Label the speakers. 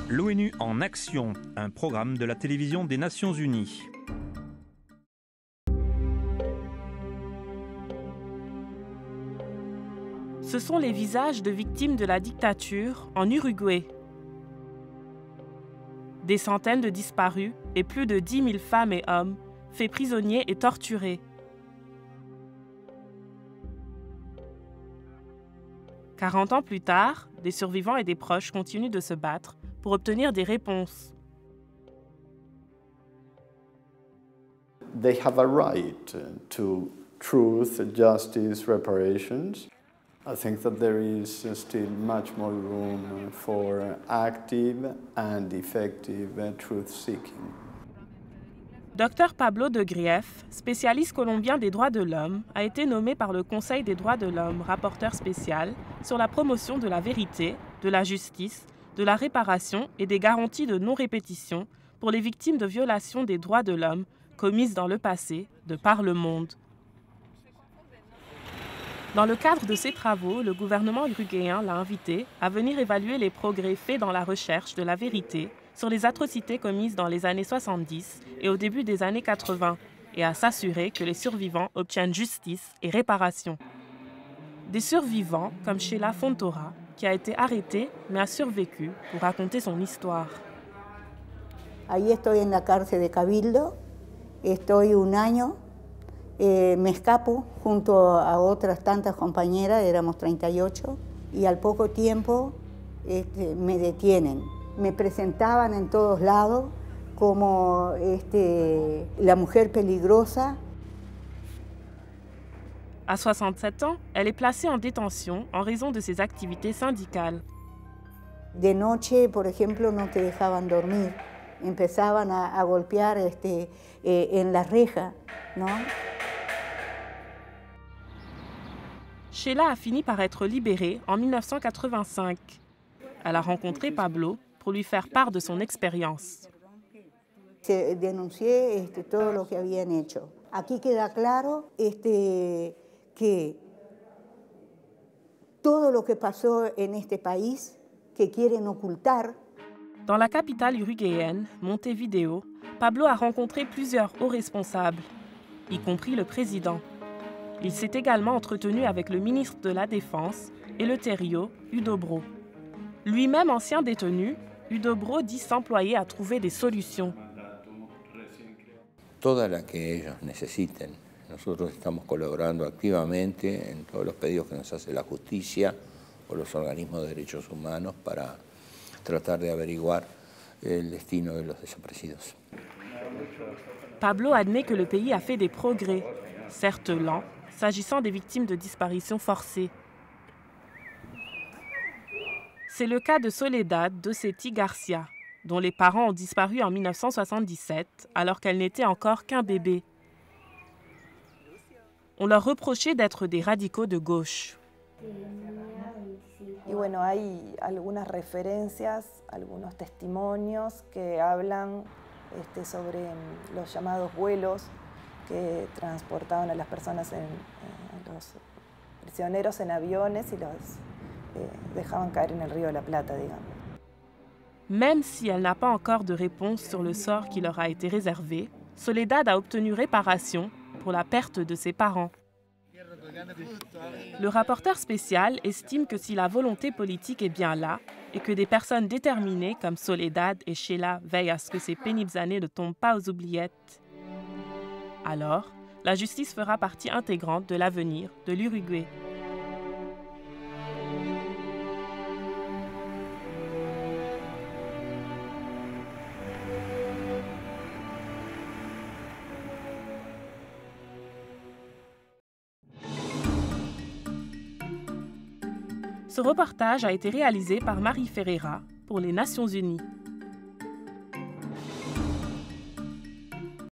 Speaker 1: L'ONU en action, un programme de la télévision des Nations Unies.
Speaker 2: Ce sont les visages de victimes de la dictature en Uruguay. Des centaines de disparus et plus de 10 000 femmes et hommes faits prisonniers et torturés. « 40 ans plus tard, des survivants et des proches continuent de se battre pour obtenir des réponses.
Speaker 3: They have a right to truth, justice, reparations. I think that there is still much more room for active and effective truth-seeking.
Speaker 2: Dr Pablo de Grief, spécialiste colombien des droits de l'homme, a été nommé par le Conseil des droits de l'homme rapporteur spécial sur la promotion de la vérité, de la justice, de la réparation et des garanties de non-répétition pour les victimes de violations des droits de l'homme commises dans le passé de par le monde. Dans le cadre de ces travaux, le gouvernement uruguayen l'a invité à venir évaluer les progrès faits dans la recherche de la vérité sur les atrocités commises dans les années 70 et au début des années 80, et à s'assurer que les survivants obtiennent justice et réparation. Des survivants comme Sheila Fontoura, qui a été arrêtée mais a survécu pour raconter son histoire.
Speaker 4: Ahí estoy en la cárcel de Cabildo, estoy un año, me escapo junto a otras tantas compañeras, éramos 38, y al poco tiempo me detienen. Me presentaban en todos lados como la mujer peligrosa.
Speaker 2: À 67 ans, elle est placée en détention en raison de ses activités syndicales.
Speaker 4: De noche, por ejemplo, no te dejaban dormir. Empezaban a golpear en la reja, ¿no?
Speaker 2: Sheila a fini par être libérée en 1985. Elle a rencontré Pablo pour lui faire part de son expérience.
Speaker 4: Denuncié todo lo que habían hecho. Aquí queda claro que todo lo que pasó en este país que quieren ocultar.
Speaker 2: Dans la capitale uruguayenne, Montevideo, Pablo a rencontré plusieurs hauts responsables, y compris le président. Il s'est également entretenu avec le ministre de la Défense et le terriot Huidobro. Lui-même ancien détenu, Huidobro dit s'employer à trouver des solutions.
Speaker 5: Toda la que ellos necesiten. Nosotros estamos colaborando activamente en todos los pedidos que nos hace la justicia o los organismos de derechos humanos para tratar de averiguar el destino de los desaparecidos.
Speaker 2: Pablo admet que le pays a fait des progrès, certes lents, s'agissant des victimes de disparitions forcées. C'est le cas de Soledad Doceti Garcia, dont les parents ont disparu en 1977 alors qu'elle n'était encore qu'un bébé. On leur reprochait d'être des radicaux de gauche.
Speaker 6: Y bueno, hay algunas referencias, algunos testimonios que hablan sobre los llamados vuelos que transportaban a las personas, los prisioneros en aviones y los dejaban caer en el río de la Plata, digamos.
Speaker 2: Même si elle n'a pas encore de réponse sur le sort qui leur a été réservé, Soledad a obtenu réparation pour la perte de ses parents. Le rapporteur spécial estime que si la volonté politique est bien là et que des personnes déterminées comme Soledad et Sheila veillent à ce que ces pénibles années ne tombent pas aux oubliettes, alors la justice fera partie intégrante de l'avenir de l'Uruguay. Ce reportage a été réalisé par Marie Ferreira pour les Nations Unies.